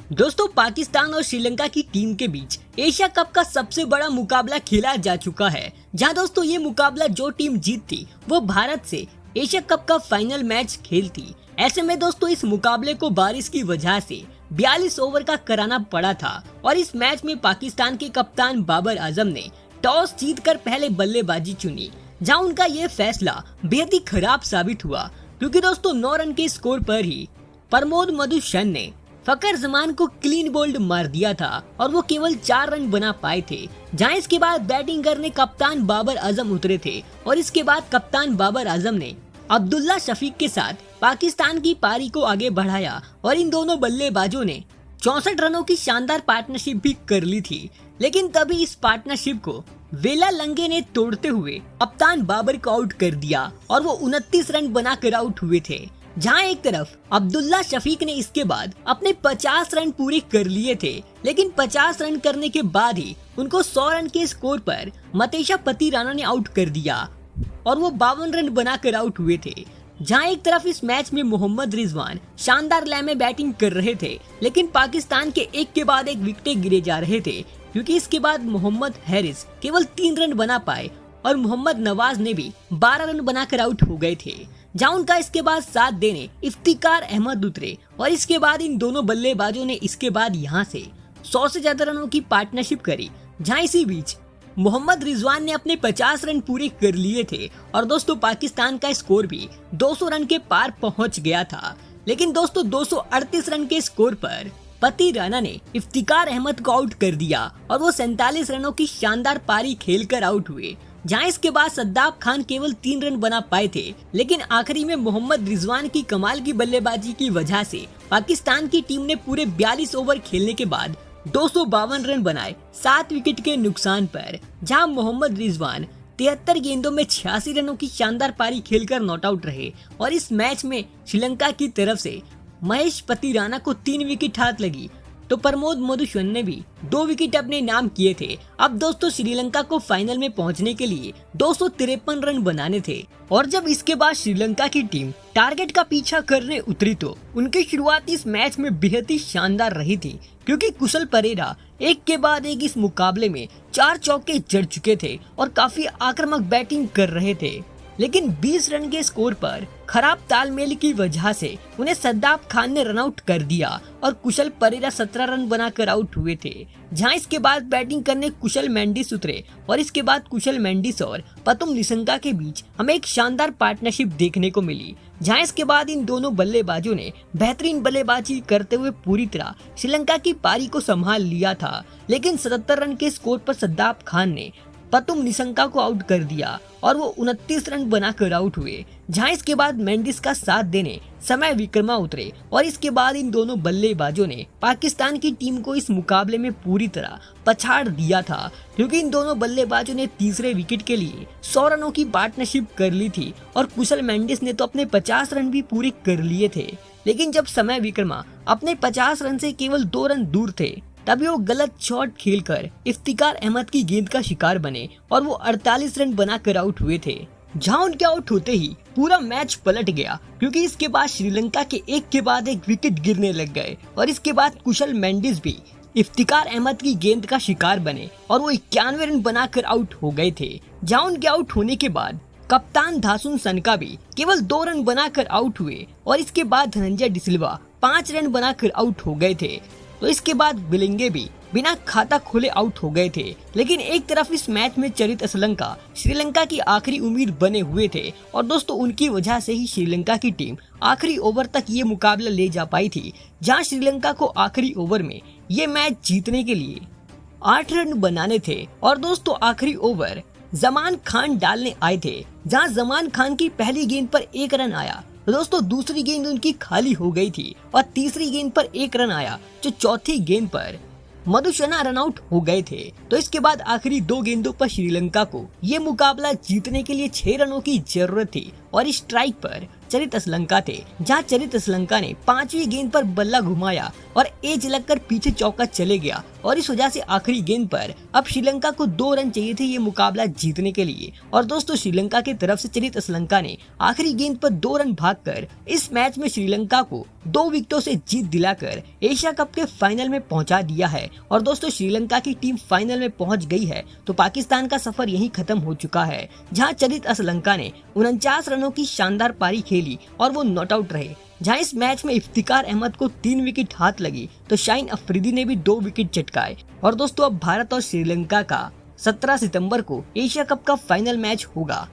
दोस्तों, पाकिस्तान और श्रीलंका की टीम के बीच एशिया कप का सबसे बड़ा मुकाबला खेला जा चुका है। जहां दोस्तों ये मुकाबला जो टीम जीतती वो भारत से एशिया कप का फाइनल मैच खेलती। ऐसे में दोस्तों इस मुकाबले को बारिश की वजह से 42 ओवर का कराना पड़ा था और इस मैच में पाकिस्तान के कप्तान बाबर आजम ने टॉस जीतकर पहले बल्लेबाजी चुनी। जहां उनका ये फैसला बेहद ही खराब साबित हुआ, क्योंकि दोस्तों 9 रन के स्कोर पर ही प्रमोद मधुसूदन ने फकर जमान को क्लीन बोल्ड मार दिया था और वो केवल 4 रन बना पाए थे। जहां इसके बाद बैटिंग करने कप्तान बाबर आजम उतरे थे और इसके बाद कप्तान बाबर आजम ने अब्दुल्ला शफीक के साथ पाकिस्तान की पारी को आगे बढ़ाया और इन दोनों बल्लेबाजों ने 64 रनों की शानदार पार्टनरशिप भी कर ली थी। लेकिन तभी इस पार्टनरशिप को वेला लंगे ने तोड़ते हुए कप्तान बाबर को आउट कर दिया और वो 29 रन बनाकर आउट हुए थे। जहां एक तरफ अब्दुल्ला शफीक ने इसके बाद अपने 50 रन पूरे कर लिए थे, लेकिन 50 रन करने के बाद ही उनको 100 रन के स्कोर पर मतेशा पतिराना ने आउट कर दिया और वो 52 रन बनाकर आउट हुए थे। जहां एक तरफ इस मैच में मोहम्मद रिजवान शानदार लय में बैटिंग कर रहे थे, लेकिन पाकिस्तान के एक के बाद एक विकेटें गिरे जा रहे थे, क्योंकि इसके बाद मोहम्मद हैरिस केवल 3 रन बना पाए और मोहम्मद नवाज ने भी 12 रन बनाकर आउट हो गए थे। जहां उनका इसके बाद साथ देने इफ्तिकार अहमद उतरे और इसके बाद इन दोनों बल्लेबाजों ने इसके बाद यहां से 100 से ज्यादा रनों की पार्टनरशिप करी। जहां इसी बीच मोहम्मद रिजवान ने अपने 50 रन पूरे कर लिए थे और दोस्तों पाकिस्तान का स्कोर भी 200 रन के पार पहुंच गया था। लेकिन दोस्तों 238 रन के स्कोर पर पतिराना ने इफ्तिकार अहमद को आउट कर दिया और वो 47 रनों की शानदार पारी खेलकर आउट हुए। जहां इसके बाद सद्दाब खान केवल 3 रन बना पाए थे, लेकिन आखिरी में मोहम्मद रिजवान की कमाल की बल्लेबाजी की वजह से पाकिस्तान की टीम ने पूरे 42 ओवर खेलने के बाद 252 रन बनाए 7 विकेट के नुकसान पर। जहां मोहम्मद रिजवान 73 गेंदों में 86 रनों की शानदार पारी खेलकर नॉट आउट रहे और इस मैच में श्रीलंका की तरफ से महेश पतिराना को 3 विकेट हाथ लगी, तो प्रमोद मधुसूदन ने भी 2 विकेट अपने नाम किए थे। अब दोस्तों श्रीलंका को फाइनल में पहुंचने के लिए 253 रन बनाने थे और जब इसके बाद श्रीलंका की टीम टारगेट का पीछा करने उतरी तो उनकी शुरुआत इस मैच में बेहद ही शानदार रही थी, क्योंकि कुशल परेरा एक के बाद एक इस मुकाबले में 4 चौके जड़ चुके थे और काफी आक्रामक बैटिंग कर रहे थे। लेकिन 20 रन के स्कोर पर खराब तालमेल की वजह से उन्हें सद्दाब खान ने रन आउट कर दिया और कुशल परेरा 17 रन बनाकर आउट हुए थे। जहां इसके बाद बैटिंग करने कुशल मेंडिस उतरे और इसके बाद कुशल मेंडिस और पतुम निसंगा के बीच हमें एक शानदार पार्टनरशिप देखने को मिली। जहां इसके बाद इन दोनों बल्लेबाजों ने बेहतरीन बल्लेबाजी करते हुए पूरी तरह श्रीलंका की पारी को संभाल लिया था। लेकिन 77 रन के स्कोर पर सद्दाब खान ने पतुम निसंगा को आउट कर दिया और वो 29 रन बनाकर आउट हुए। जहां इसके बाद मेंडिस का साथ देने समय विक्रमा उतरे और इसके बाद इन दोनों बल्लेबाजों ने पाकिस्तान की टीम को इस मुकाबले में पूरी तरह पछाड़ दिया था, क्योंकि इन दोनों बल्लेबाजों ने तीसरे विकेट के लिए 100 रनों की पार्टनरशिप कर ली थी और कुशल मेंडिस ने तो अपने 50 रन भी पूरे कर लिए थे। लेकिन जब समय विक्रमा अपने 50 रन से केवल 2 रन दूर थे, तभी वो गलत शॉट खेलकर इफ्तिकार अहमद की गेंद का शिकार बने और वो 48 रन बनाकर आउट हुए थे। जहां उनके आउट होते ही पूरा मैच पलट गया, क्योंकि इसके बाद श्रीलंका के एक के बाद एक विकेट गिरने लग गए और इसके बाद कुशल मेंडिस भी इफ्तिकार अहमद की गेंद का शिकार बने और वो 91 रन बनाकर आउट हो गए थे। जहां उनके आउट होने के बाद कप्तान धासुन सनका भी केवल 2 रन बनाकर आउट हुए और इसके बाद धनंजय डिसिल्वा 5 रन बनाकर आउट हो गए थे। तो इसके बाद बिलिंगे भी बिना खाता खोले आउट हो गए थे। लेकिन एक तरफ इस मैच में चरित असलंका श्रीलंका की आखिरी उम्मीद बने हुए थे और दोस्तों उनकी वजह से ही श्रीलंका की टीम आखिरी ओवर तक ये मुकाबला ले जा पाई थी। जहां श्रीलंका को आखिरी ओवर में ये मैच जीतने के लिए 8 रन बनाने थे और दोस्तों आखिरी ओवर जमान खान डालने आए थे। जहां जमान खान की पहली गेंद पर 1 रन आया, दोस्तों दूसरी गेंद उनकी खाली हो गई थी और तीसरी गेंद पर 1 रन आया, जो चौथी गेंद पर मधुसूदन रन आउट हो गए थे। तो इसके बाद आखिरी 2 गेंदों पर श्रीलंका को ये मुकाबला जीतने के लिए 6 रनों की जरूरत थी और स्ट्राइक पर चरित असलंका थे। जहां चरित असलंका ने 5वीं गेंद पर बल्ला घुमाया और एज लगकर पीछे चौका चले गया और इस वजह से आखिरी गेंद पर अब श्रीलंका को 2 रन चाहिए थे ये मुकाबला जीतने के लिए। और दोस्तों श्रीलंका की तरफ से चरित असलंका ने आखिरी गेंद पर 2 रन भागकर इस मैच में श्रीलंका को 2 विकेटों से जीत दिलाकर एशिया कप के फाइनल में पहुंचा दिया है। और दोस्तों श्रीलंका की टीम फाइनल में पहुंच गई है तो पाकिस्तान का सफर यहीं खत्म हो चुका है, जहां चरित असलंका ने 49 रनों की शानदार पारी खेली और वो नॉट आउट रहे। जहां इस मैच में इफ्तिकार अहमद को 3 विकेट हाथ लगी तो शाहीन अफरीदी ने भी 2 विकेट चटकाए। और दोस्तों अब भारत और श्रीलंका का 17 सितंबर को एशिया कप का फाइनल मैच होगा।